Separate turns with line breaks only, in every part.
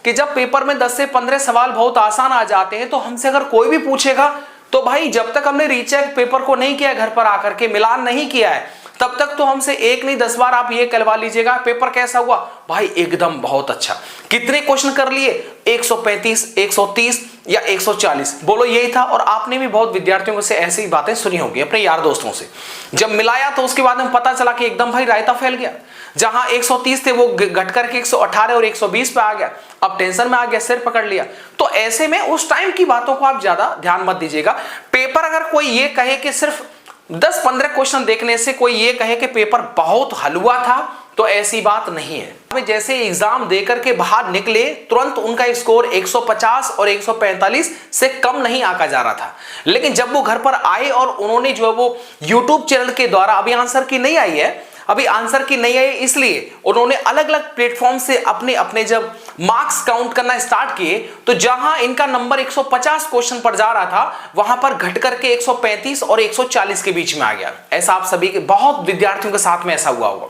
कि जब पेपर में 10 से 15 सवाल बहुत आसान आ जाते हैं तो हमसे अगर कोई भी पूछेगा तो भाई जब तक हमने रीचेक पेपर को नहीं किया, घर पर आकर के मिलान नहीं किया है, तब तक तो हमसे एक नहीं 10 बार आप ये कहलवा लीजिएगा पेपर कैसा हुआ, भाई एकदम बहुत अच्छा। कितने क्वेश्चन कर लिए? 135, 130 या 140, बोलो यही था। और आपने भी बहुत विद्यार्थियों से ऐसी ही बातें सुनी होंगी अपने यार दोस्तों से। जब मिलाया तो उसके बाद में पता चला कि एकदम भाई रायता फैल गया, जहां 130 थे वो घट करके 118 और 120 पे आ गया। अब टेंशन में आ गया, सिर पकड़ लिया। तो ऐसे में उस टाइम की बातों को आप ज्यादा ध्यान मत दीजिएगा। पेपर अगर कोई ये कहे कि सिर्फ 10-15 क्वेश्चन देखने से कोई ये कहे कि पेपर बहुत हलवा था, तो ऐसी बात नहीं है। जैसे एग्जाम देकर के बाहर निकले तुरंत उनका स्कोर 150 और 145 से कम नहीं आंका जा रहा था, लेकिन जब वो घर पर आए और उन्होंने जो है वो यूट्यूब चैनल के द्वारा, अभी आंसर की नहीं आई है, अभी आंसर की नहीं आई इसलिए उन्होंने अलग अलग प्लेटफॉर्म से अपने अपने जब मार्क्स काउंट करना स्टार्ट किए, तो जहां इनका नंबर 150 क्वेश्चन पर जा रहा था वहां पर घट करके 135 और 140 के बीच में आ गया। ऐसा आप सभी के बहुत विद्यार्थियों के साथ में ऐसा हुआ होगा।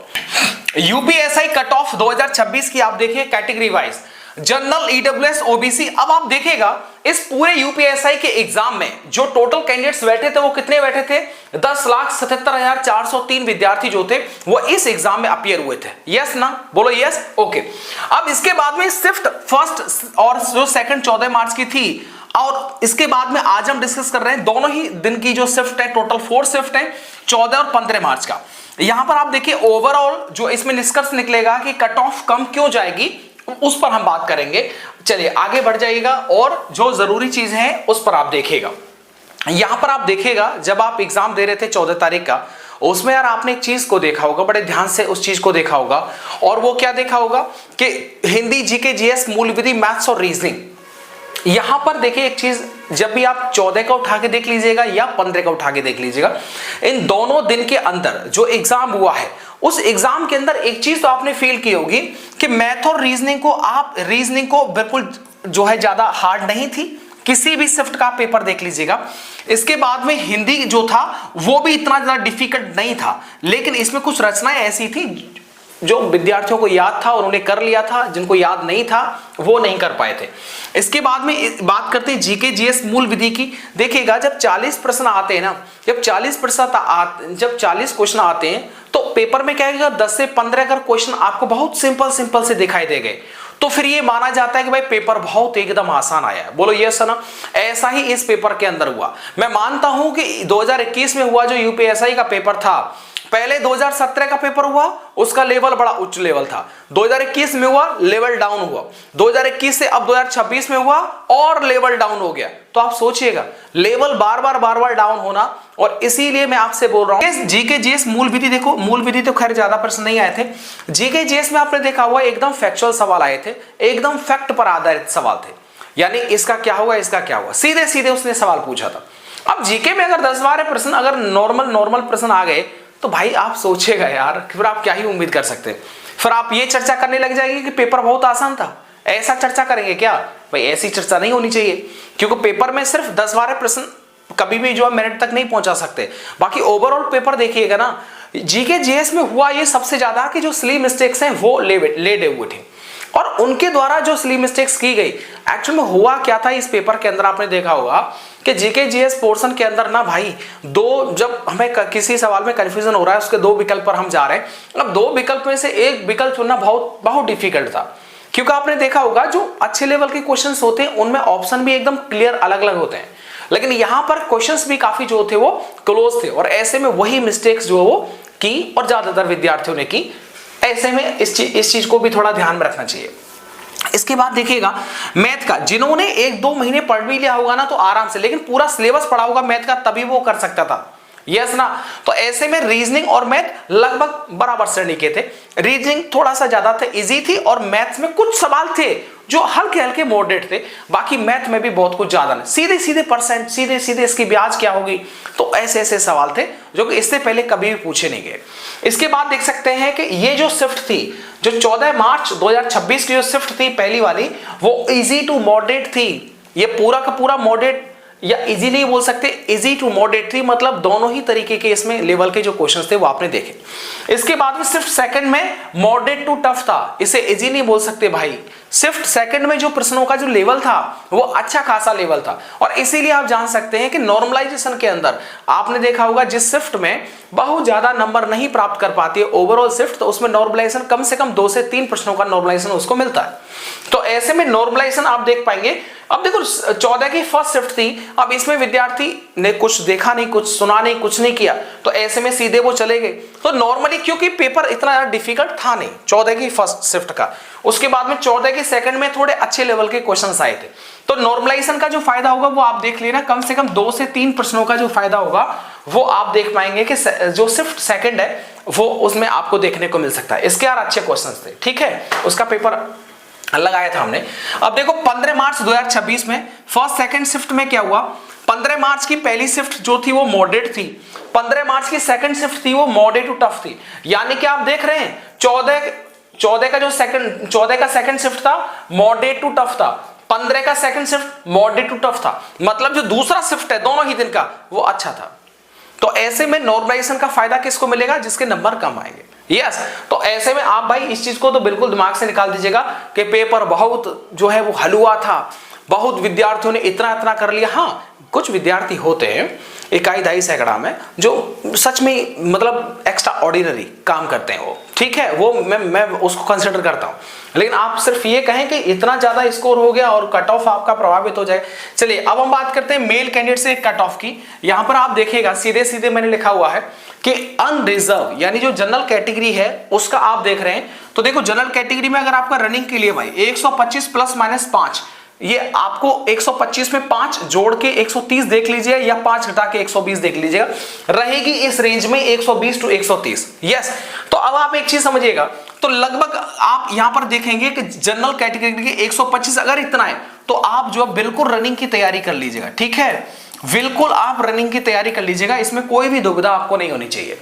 यूपीएसआई कट ऑफ 2026 की आप देखिए category wise, general, EWS, OBC. अब आप देखिएगा इस पूरे यूपीएसआई के एग्जाम में जो टोटल कैंडिडेट्स बैठे थे वो कितने बैठे थे? 10,77,403 विद्यार्थी जो थे वो इस एग्जाम में अपीयर हुए थे। यस ना, बोलो यस। ओके, अब इसके बाद में शिफ्ट फर्स्ट और जो सेकंड 14 मार्च की थी, और इसके बाद में आज हम डिस्कस कर रहे हैं दोनों ही दिन की जो शिफ्ट है, टोटल 4 शिफ्ट है, 14 और 15 मार्च का। यहां पर आप देखिए ओवरऑल जो इसमें निष्कर्ष निकलेगा कि कट ऑफ कम क्यों जाएगी उस पर हम बात करेंगे। चलिए आगे बढ़ जाइएगा और जो जरूरी चीज है उस पर आप देखिएगा। यहां पर आप देखिएगा जब आप एग्जाम दे रहे थे 14 तारीख का, उसमें यार आपने एक चीज को देखा होगा, बड़े ध्यान से उस चीज को देखा होगा, और वो क्या देखा होगा कि हिंदी, जीके, जीएस, मूल विधि, मैथ्स और रीजनिंग। यहां पर देखिए एक चीज, जब भी आप 14 का उठा के देख लीजिएगा या 15 का उठा के देख लीजिएगा, इन दोनों दिन के अंदर जो एग्जाम हुआ है उस एग्जाम के अंदर एक चीज तो आपने फील की होगी कि मैथ और रीजनिंग को बिल्कुल जो है ज्यादा हार्ड नहीं थी। किसी भी शिफ्ट का पेपर देख लीजिएगा। इसके बाद में हिंदी जो था वो भी इतना ज्यादा डिफिकल्ट नहीं था, लेकिन इसमें कुछ रचनाएं ऐसी थी जो विद्यार्थियों को याद था उन्होंने कर लिया था, जिनको याद नहीं था वो नहीं कर पाए थे। इसके बाद में बात करते हैं जीके, जीएस, मूल विधि की। देखिएगा जब 40 प्रश्न आते हैं ना, जब 40 क्वेश्चन आते हैं तो पेपर में क्या है, 10 से 15 अगर क्वेश्चन आपको बहुत सिंपल से दिखाई दे गए तो फिर ये माना जाता है कि भाई पेपर बहुत एकदम आसान आया है। बोलो यस ना। ऐसा ही इस पेपर के अंदर हुआ। मैं मानता हूं कि 2021 में हुआ जो यूपीएसआई का पेपर था, पहले 2017 का पेपर हुआ उसका लेवल बड़ा उच्च लेवल था, 2021 में हुआ लेवल डाउन हुआ, 2021 से अब 2026 में हुआ और लेवल डाउन हो गया। तो आप सोचिएगा लेवल बार बार डाउन होना, और इसीलिए मैं आपसे बोल रहा हूं जीके, जीएस, मूल विधि। देखो मूल विधि तो खैर ज्यादा प्रश्न नहीं आए थे, जीके, जीएस में आपने देखा हुआ एकदम फैक्चुअल सवाल आए थे, एकदम फैक्ट पर आधारित सवाल थे, यानी इसका क्या हुआ, इसका क्या हुआ, सीधे सीधे उसने सवाल पूछा था। अब जीके में अगर 10-12 प्रश्न अगर नॉर्मल प्रश्न आ गए तो भाई आप सोचिएगा यार, फिर आप क्या ही उम्मीद कर सकते हैं। फिर आप ये चर्चा करने लग जाएंगे कि पेपर बहुत आसान था, ऐसा चर्चा करेंगे क्या? भाई ऐसी चर्चा नहीं होनी चाहिए, क्योंकि पेपर में सिर्फ 10-12 प्रश्न कभी भी जो है मिनट तक नहीं पहुंचा सकते। बाकी ओवरऑल पेपर देखिएगा ना, जीके, जीएस में हुआ ये सबसे ज्यादा कि जो सिली मिस्टेक्स हैं वो लेडे हुए थे, और उनके द्वारा जो सिली मिस्टेक्स की गई, एक्चुअल में हुआ क्या था इस पेपर के अंदर आपने देखा होगा कि जीके, जीएस पोर्शन के अंदर ना भाई जब हमें किसी सवाल में कंफ्यूजन हो रहा है, उसके 2 विकल्प पर हम जा रहे हैं। अब 2 विकल्प में से एक विकल्प चुनना बहुत डिफिकल्ट था, क्योंकि आपने देखा होगा जो अच्छे लेवल के क्वेश्चंस होते हैं उनमें ऑप्शन भी एकदम क्लियर अलग अलग होते हैं, लेकिन यहां पर क्वेश्चंस भी काफी जो थे वो क्लोज थे, और ऐसे में वही मिस्टेक्स जो वो की और ज्यादातर विद्यार्थियों ने की। ऐसे में इस चीज को भी थोड़ा ध्यान में रखना चाहिए। इसके बाद देखिएगा मैथ का, जिन्होंने 1-2 महीने पढ़ भी लिया होगा ना तो आराम से, लेकिन पूरा सिलेबस पढ़ा होगा मैथ का तभी वो कर सकता था। यस ना। तो ऐसे में रीजनिंग और मैथ लगभग बराबर श्रेणी के थे। रीजनिंग थोड़ा सा ज्यादा थे, इजी थी, और मैथ्स में कुछ सवाल थे जो हल्के हल्के मॉडरेट थे, बाकी मैथ में भी बहुत कुछ ज्यादा नहीं, सीधे सीधे परसेंट, सीधे सीधे इसकी ब्याज क्या होगी, तो ऐसे ऐसे सवाल थे जो कि इससे पहले कभी भी पूछे नहीं गए। इसके बाद देख सकते हैं कि ये जो शिफ्ट थी, जो 14 मार्च 2026 की जो शिफ्ट थी पहली वाली, वो इजी टू मॉडरेट थी। ये पूरा का पूरा मॉडरेट या इजी नहीं बोल सकते, इजी टू मॉडरेट थी, मतलब दोनों ही तरीके के इसमें लेवल के जो क्वेश्चंस थे वो आपने देखे। इसके बाद में सिर्फ सेकंड में मॉडरेट टू टफ था, इसे इजी नहीं बोल सकते भाई, शिफ्ट सेकंड में जो प्रश्नों का जो लेवल था वो अच्छा खासा लेवल था, और इसीलिए आप जान सकते हैं कि नॉर्मलाइजेशन के अंदर आपने देखा होगा जिस शिफ्ट में बहुत ज्यादा नंबर नहीं प्राप्त कर पाती है ओवरऑल शिफ्ट, तो उसमें नॉर्मलाइजेशन कम से कम 2 से 3 प्रश्नों का नॉर्मलाइजेशन उसको मिलता है। तो ऐसे में नॉर्मलाइजेशन आप देख पाएंगे। अब देखो 14 की फर्स्ट शिफ्ट थी, अब इसमें विद्यार्थी ने कुछ देखा नहीं, कुछ सुना नहीं, कुछ नहीं किया, तो ऐसे में सीधे वो चले गए। तो नॉर्मली क्योंकि पेपर इतना ज्यादा डिफिकल्ट था नहीं 14 की फर्स्ट शिफ्ट का, उसके बाद में 14 की सेकंड में थोड़े अच्छे लेवल के क्वेश्चंस आए थे। तो नॉर्मलाइजेशन का जो फायदा होगा वो आप देख लेना, कम से कम 2 से 3 प्रश्नों का जो फायदा होगा वो आप देख पाएंगे कि जो शिफ्ट सेकंड है वो उसमें आपको देखने को मिल सकता है। इसके यार अच्छे क्वेश्चंस थे, ठीक है, उसका पेपर लगाया था हमने। अब देखो 15 मार्च 2026 में फर्स्ट सेकंड शिफ्ट में क्या हुआ, 15 मार्च की पहली शिफ्ट जो थी वो मॉडरेट थी, 15 मार्च की सेकंड शिफ्ट थी वो मॉडरेट टू टफ थी। यानी कि आप देख रहे हैं 14 का सेकंड शिफ्ट था मॉडरेट टू टफ था, 15 का second shift moderate to tough था, मतलब जो दूसरा शिफ्ट है दोनों ही दिन का वो अच्छा था। तो ऐसे में नॉर्मलाइजेशन का फायदा किसको मिलेगा, जिसके नंबर कम आएंगे। यस, तो ऐसे में आप भाई इस चीज को तो बिल्कुल दिमाग से निकाल दीजिएगा कि पेपर बहुत जो है वो हलवा था, बहुत विद्यार्थियों ने इतना कर लिया। हाँ, कुछ विद्यार्थी होते हैं 1-2 सैकड़ा में जो सच में मतलब एक्स्ट्रा ऑर्डिनरी काम करते हैं, वो ठीक है, वो मैं उसको कंसिडर करता हूं। लेकिन आप सिर्फ ये कहें कि इतना ज्यादा स्कोर हो गया और कट ऑफ आपका प्रभावित हो जाए। चलिए अब हम बात करते हैं मेल कैंडिडेट से कट ऑफ की। यहां पर आप देखिएगा सीधे मैंने लिखा हुआ है कि अनरिजर्व यानी जो जनरल कैटेगरी है उसका आप देख रहे हैं। तो देखो जनरल कैटेगरी में अगर आपका रनिंग के लिए भाई 125 ± 5, ये आपको 125 में 5 जोड़ के 130 देख लीजिए या 5 घटा के 120 देख लीजिएगा, रहेगी इस रेंज में 120 to 130। यस, तो अब आप एक चीज समझिएगा, तो लगभग आप यहां पर देखेंगे कि जनरल कैटेगरी के 125 अगर इतना है तो आप जो बिल्कुल रनिंग की तैयारी कर लीजिएगा, ठीक है, बिल्कुल आप रनिंग की तैयारी कर लीजिएगा, इसमें कोई भी दुविधा आपको नहीं होनी चाहिए।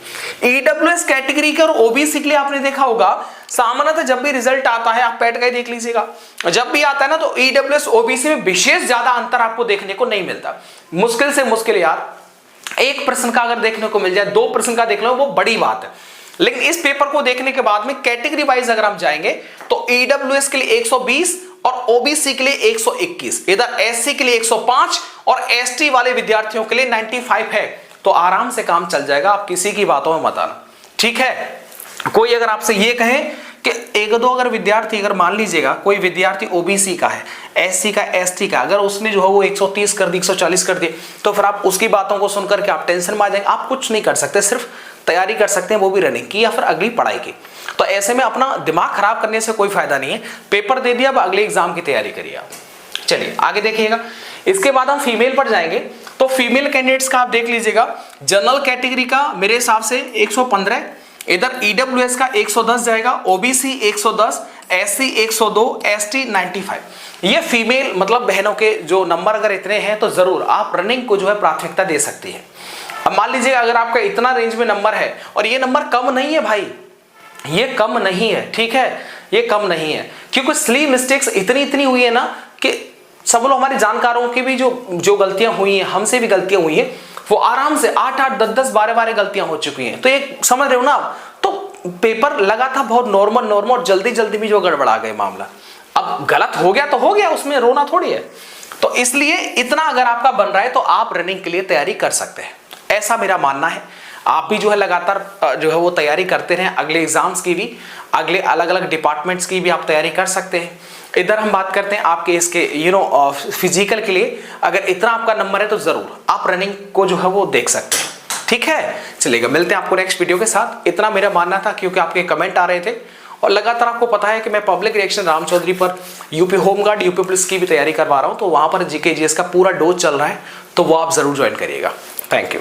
ईडब्ल्यूएस कैटेगरी के और ओबीसी के लिए आपने देखा होगा सामान्यतः जब भी रिजल्ट आता है आप पैट का ही देख लीजिएगा, जब भी आता है ना तो ईडब्ल्यूएस ओबीसी में विशेष ज्यादा अंतर आपको देखने को नहीं मिलता। मुश्किल से मुश्किल यार 1 प्रश्न का अगर देखने को मिल जाए, 2 प्रश्न का देख लो वो बड़ी बात है। लेकिन इस पेपर को देखने के बाद में कैटेगरी वाइज अगर हम जाएंगे तो ईडब्ल्यूएस के लिए 120 और ओबीसी के लिए 121, इधर एससी के लिए 105 और एसटी वाले विद्यार्थियों के लिए 95 है। तो आराम से काम चल जाएगा, आप किसी की बातों में मत आना, ठीक है। कोई अगर आपसे ये कहे कि 1-2 अगर विद्यार्थी, अगर मान लीजिएगा कोई विद्यार्थी ओबीसी का है, एससी का, एसटी का, अगर उसने जो है वो 130 कर दी, 140 कर दी, तो फिर आप उसकी बातों को सुनकर के आप टेंशन में आ जाएंगे। आप कुछ नहीं कर सकते, सिर्फ तैयारी कर सकते हैं, वो भी रनिंग की या फिर अगली पढ़ाई की। तो ऐसे में अपना दिमाग खराब करने से कोई फायदा नहीं है। पेपर दे दिया, अब अगले एग्जाम की तैयारी करिए आप। चलिए आगे देखिएगा, इसके बाद हम फीमेल पर जाएंगे। तो फीमेल कैंडिडेट्स का आप देख लीजिएगा, जनरल कैटेगरी का मेरे हिसाब से 115, इधर ईडब्ल्यूएस का 110 जाएगा, ओबीसी 110, एससी 102, एसटी 95। ये फीमेल मतलब बहनों के जो नंबर अगर इतने हैं तो जरूर आप रनिंग को जो है प्राथमिकता दे सकती है। अब मान लीजिए अगर आपका इतना रेंज में नंबर है, और ये नंबर कम नहीं है भाई, ये कम नहीं है, ठीक है, ये कम नहीं है, क्योंकि स्ली मिस्टेक्स इतनी हुई है ना कि सब लोग हमारे जानकारों की भी जो गलतियां हुई हैं, हमसे भी गलतियां हुई हैं, वो आराम से 8-8, 10-10, 12-12 गलतियां हो चुकी हैं। तो एक समझ रहे हो ना आप, तो पेपर लगा था बहुत नॉर्मल और जल्दी भी जो गड़बड़ा गए मामला। अब गलत हो गया तो हो गया, उसमें रोना थोड़ी है। तो इसलिए इतना अगर आपका बन रहा है तो आप रनिंग के लिए तैयारी कर सकते हैं, ऐसा मेरा मानना है। आप भी जो है लगातार जो है वो तैयारी करते रहें, अगले एग्जाम्स की भी, अगले अलग अलग डिपार्टमेंट्स की भी आप तैयारी कर सकते हैं। इधर हम बात करते हैं आपके इसके फिजिकल के लिए, अगर इतना आपका नंबर है तो जरूर आप रनिंग को जो है वो देख सकते हैं, ठीक है। चलिएगा, मिलते हैं आपको नेक्स्ट वीडियो के साथ। इतना मेरा मानना था, क्योंकि आपके कमेंट आ रहे थे और लगातार आपको पता है कि मैं पब्लिक रिएक्शन राम चौधरी पर यूपी होमगार्ड, यूपी पुलिस की भी तैयारी करवा रहा हूं, तो वहां पर जीके जीएस का पूरा डोज चल रहा है, तो वो आप जरूर ज्वाइन करिएगा। Thank you.